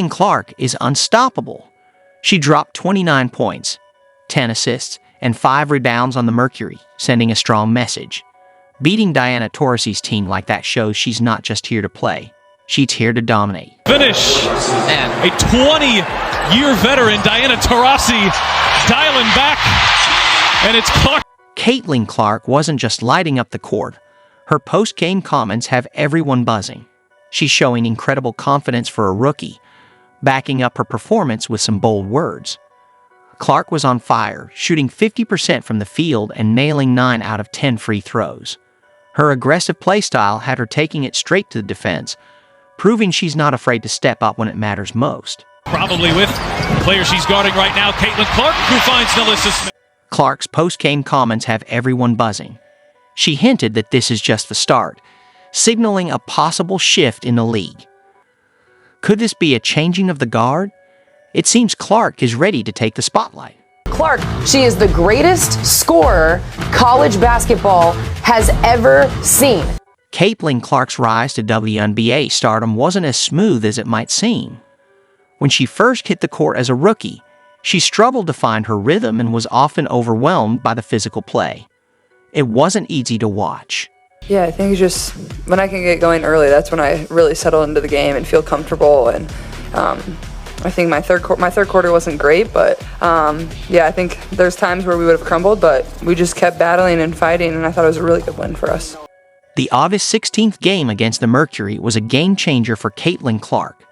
Clark is unstoppable. She dropped 29 points, 10 assists, and 5 rebounds on the Mercury, sending a strong message. Beating Diana Taurasi's team like that shows she's not just here to play. She's here to dominate. Finish. And a 20-year veteran, Diana Taurasi, dialing back. And it's Clark. Clark wasn't just lighting up the court. Her post-game comments have everyone buzzing. She's showing incredible confidence for a rookie, backing up her performance with some bold words. Clark was on fire, shooting 50% from the field and nailing 9 out of 10 free throws. Her aggressive play style had her taking it straight to the defense, proving she's not afraid to step up when it matters most. Probably with the player she's guarding right now, Clark, who finds Nelissa Smith. Clark's post-game comments have everyone buzzing. She hinted that this is just the start, signaling a possible shift in the league. Could this be a changing of the guard? It seems Clark is ready to take the spotlight. Clark, she is the greatest scorer college basketball has ever seen. Clark's rise to WNBA stardom wasn't as smooth as it might seem. When she first hit the court as a rookie, she struggled to find her rhythm and was often overwhelmed by the physical play. It wasn't easy to watch. Yeah, I think just when I can get going early, that's when I really settle into the game and feel comfortable. And I think my third quarter wasn't great, but yeah, I think there's times where we would have crumbled, but we just kept battling and fighting, and I thought it was a really good win for us. The August 16th game against the Mercury was a game changer for Clark.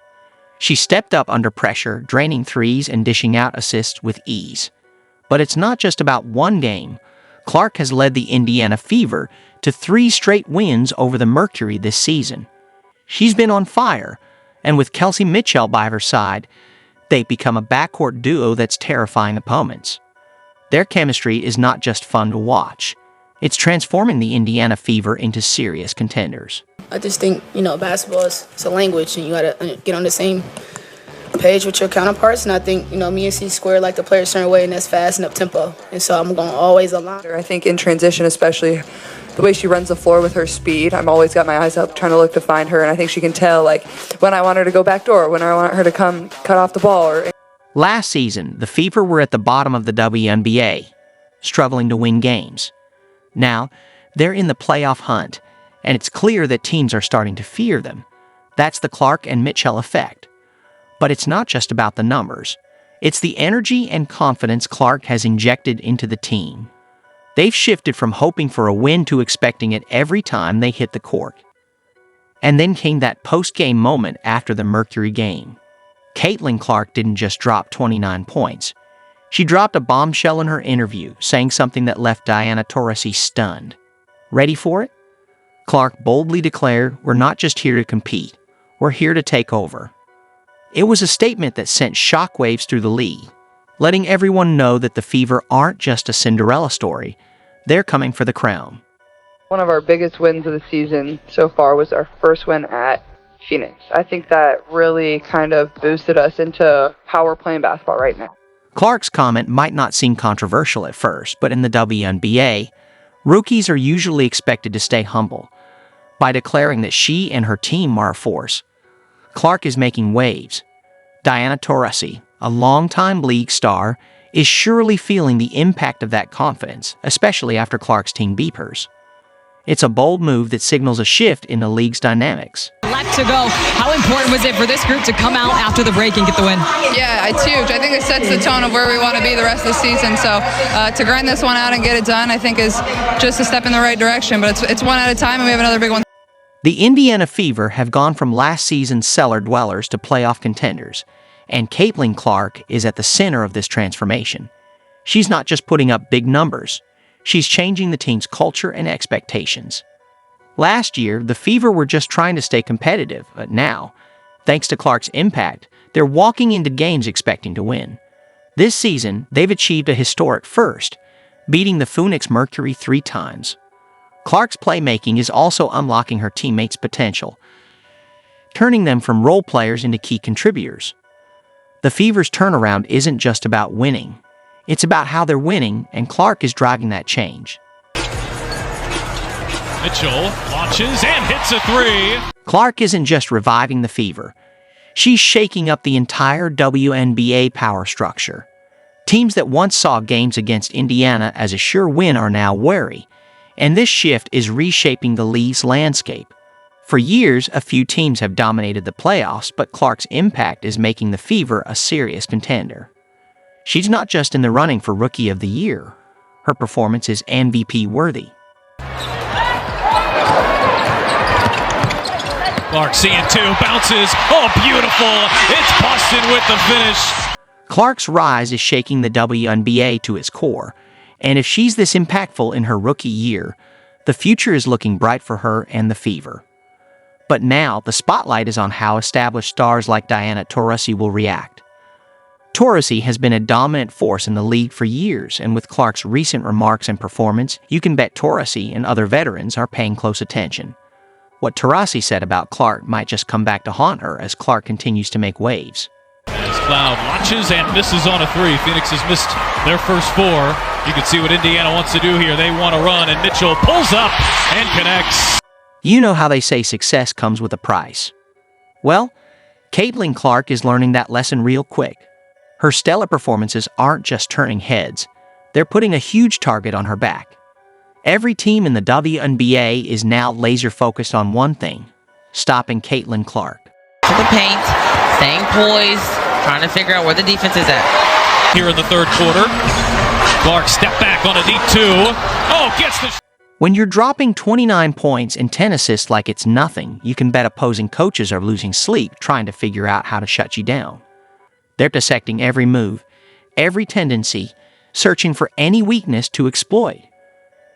She stepped up under pressure, draining threes and dishing out assists with ease. But it's not just about one game. Clark has led the Indiana Fever to 3 straight wins over the Mercury this season. She's been on fire, and with Kelsey Mitchell by her side, they've become a backcourt duo that's terrifying opponents. Their chemistry is not just fun to watch. It's transforming the Indiana Fever into serious contenders. I just think, basketball is a language, and you got to get on the same page with your counterparts. And I think, me and C-Square like to play a certain way, and that's fast and up-tempo. And so I'm going to always align. I think in transition, especially the way she runs the floor with her speed, I've always got my eyes up trying to look to find her. And I think she can tell, when I want her to go backdoor, when I want her to come cut off the ball. Last season, the Fever were at the bottom of the WNBA, struggling to win games. Now, they're in the playoff hunt, and it's clear that teams are starting to fear them. That's the Clark and Mitchell effect. But it's not just about the numbers. It's the energy and confidence Clark has injected into the team. They've shifted from hoping for a win to expecting it every time they hit the court. And then came that post-game moment after the Mercury game. Clark didn't just drop 29 points. She dropped a bombshell in her interview, saying something that left Diana Taurasi stunned. Ready for it? Clark boldly declared, "We're not just here to compete. We're here to take over." It was a statement that sent shockwaves through the league, letting everyone know that the Fever aren't just a Cinderella story. They're coming for the crown. One of our biggest wins of the season so far was our first win at Phoenix. I think that really kind of boosted us into how we're playing basketball right now. Clark's comment might not seem controversial at first, but in the WNBA, rookies are usually expected to stay humble. By declaring that she and her team are a force, Clark is making waves. Diana Taurasi, a longtime league star, is surely feeling the impact of that confidence, especially after Clark's team beat hers. It's a bold move that signals a shift in the league's dynamics. Left to go. How important was it for this group to come out after the break and get the win? Yeah, it's huge. I think it sets the tone of where we want to be the rest of the season. So to grind this one out and get it done, I think is just a step in the right direction. But it's one at a time, and we have another big one. The Indiana Fever have gone from last season's cellar dwellers to playoff contenders, and Clark is at the center of this transformation. She's not just putting up big numbers. She's changing the team's culture and expectations. Last year, the Fever were just trying to stay competitive, but now, thanks to Clark's impact, they're walking into games expecting to win. This season, they've achieved a historic first, beating the Phoenix Mercury 3 times. Clark's playmaking is also unlocking her teammates' potential, turning them from role players into key contributors. The Fever's turnaround isn't just about winning. It's about how they're winning, and Clark is driving that change. Mitchell launches and hits a 3. Clark isn't just reviving the Fever. She's shaking up the entire WNBA power structure. Teams that once saw games against Indiana as a sure win are now wary, and this shift is reshaping the league's landscape. For years, a few teams have dominated the playoffs, but Clark's impact is making the Fever a serious contender. She's not just in the running for Rookie of the Year. Her performance is MVP-worthy. Clark seeing two, bounces. Oh, beautiful. It's Boston with the finish. Clark's rise is shaking the WNBA to its core, and if she's this impactful in her rookie year, the future is looking bright for her and the Fever. But now, the spotlight is on how established stars like Diana Taurasi will react. Taurasi has been a dominant force in the league for years, and with Clark's recent remarks and performance, you can bet Taurasi and other veterans are paying close attention. What Taurasi said about Clark might just come back to haunt her as Clark continues to make waves. As Cloud launches and misses on a three. Phoenix has missed their first four. You can see what Indiana wants to do here. They want to run, and Mitchell pulls up and connects. You know how they say success comes with a price. Well, Caitlin Clark is learning that lesson real quick. Her stellar performances aren't just turning heads. They're putting a huge target on her back. Every team in the WNBA is now laser-focused on one thing: stopping Caitlin Clark. To the paint, staying poised, trying to figure out where the defense is at. Here in the third quarter, Clark step back on a deep two. Oh, gets the... When you're dropping 29 points and 10 assists like it's nothing, you can bet opposing coaches are losing sleep trying to figure out how to shut you down. They're dissecting every move, every tendency, searching for any weakness to exploit.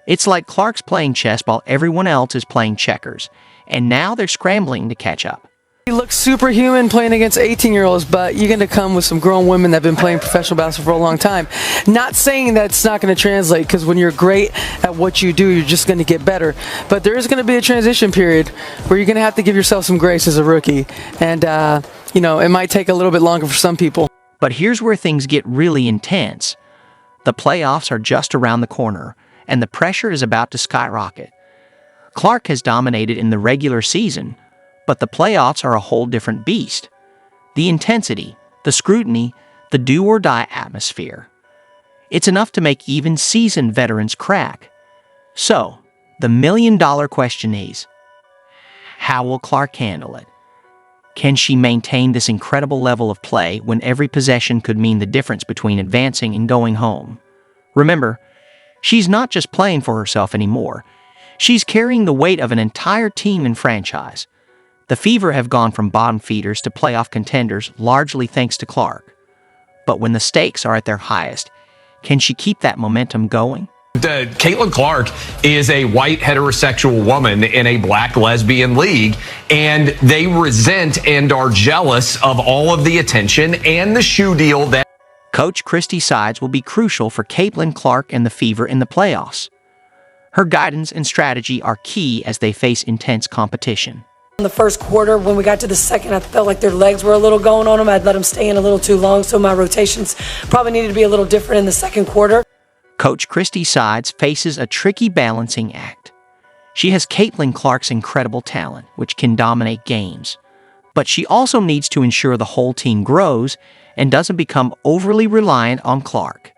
It's like Clark's playing chess while everyone else is playing checkers, and now they're scrambling to catch up. You look superhuman playing against 18-year-olds, but you're going to come with some grown women that have been playing professional basketball for a long time. Not saying that it's not going to translate, because when you're great at what you do, you're just going to get better. But there is going to be a transition period where you're going to have to give yourself some grace as a rookie. And, it might take a little bit longer for some people. But here's where things get really intense. The playoffs are just around the corner, and the pressure is about to skyrocket. Clark has dominated in the regular season, but the playoffs are a whole different beast. The intensity, the scrutiny, the do-or-die atmosphere. It's enough to make even seasoned veterans crack. So, the million-dollar question is, how will Clark handle it? Can she maintain this incredible level of play when every possession could mean the difference between advancing and going home? Remember, she's not just playing for herself anymore. She's carrying the weight of an entire team and franchise. The Fever have gone from bottom feeders to playoff contenders largely thanks to Clark. But when the stakes are at their highest, can she keep that momentum going? Caitlin Clark is a white heterosexual woman in a black lesbian league, and they resent and are jealous of all of the attention and the shoe deal that Coach Christy Sides will be crucial for Caitlin Clark and the Fever in the playoffs. Her guidance and strategy are key as they face intense competition. In the first quarter, when we got to the second, I felt like their legs were a little going on them. I'd let them stay in a little too long, so my rotations probably needed to be a little different in the second quarter. Coach Christy Sides faces a tricky balancing act. She has Caitlin Clark's incredible talent, which can dominate games. But she also needs to ensure the whole team grows and doesn't become overly reliant on Clark.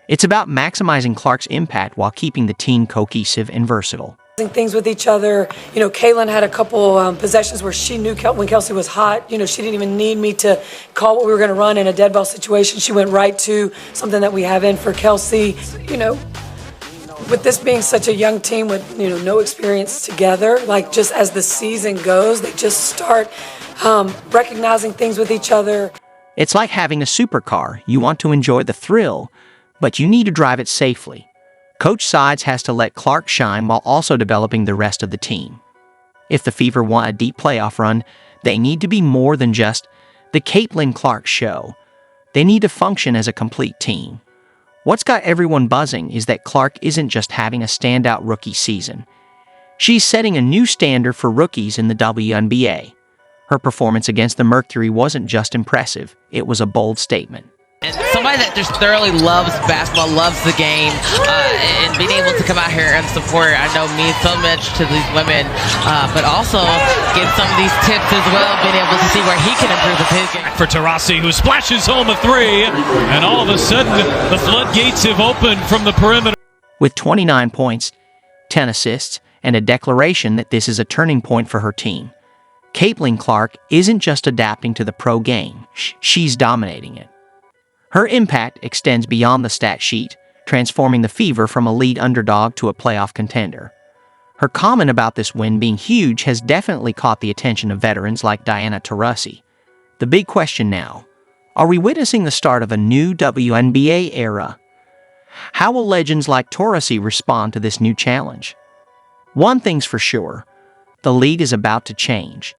It's about maximizing Clark's impact while keeping the team cohesive and versatile. Things with each other. Caitlin had a couple possessions where she knew when Kelsey was hot. She didn't even need me to call what we were going to run in a dead ball situation. She went right to something that we have in for Kelsey. With this being such a young team with, no experience together, just as the season goes, they just start recognizing things with each other. It's like having a supercar. You want to enjoy the thrill, but you need to drive it safely. Coach Sides has to let Clark shine while also developing the rest of the team. If the Fever want a deep playoff run, they need to be more than just the Caitlin Clark show. They need to function as a complete team. What's got everyone buzzing is that Clark isn't just having a standout rookie season. She's setting a new standard for rookies in the WNBA. Her performance against the Mercury wasn't just impressive, it was a bold statement. And somebody that just thoroughly loves basketball, loves the game, and being able to come out here and support, I know means so much to these women, but also get some of these tips as well, being able to see where he can improve with his game. For Taurasi, who splashes home a three, and all of a sudden, the floodgates have opened from the perimeter. With 29 points, 10 assists, and a declaration that this is a turning point for her team, Taurasi-Clark isn't just adapting to the pro game, she's dominating it. Her impact extends beyond the stat sheet, transforming the Fever from a lead underdog to a playoff contender. Her comment about this win being huge has definitely caught the attention of veterans like Diana Taurasi. The big question now, are we witnessing the start of a new WNBA era? How will legends like Taurasi respond to this new challenge? One thing's for sure, the league is about to change.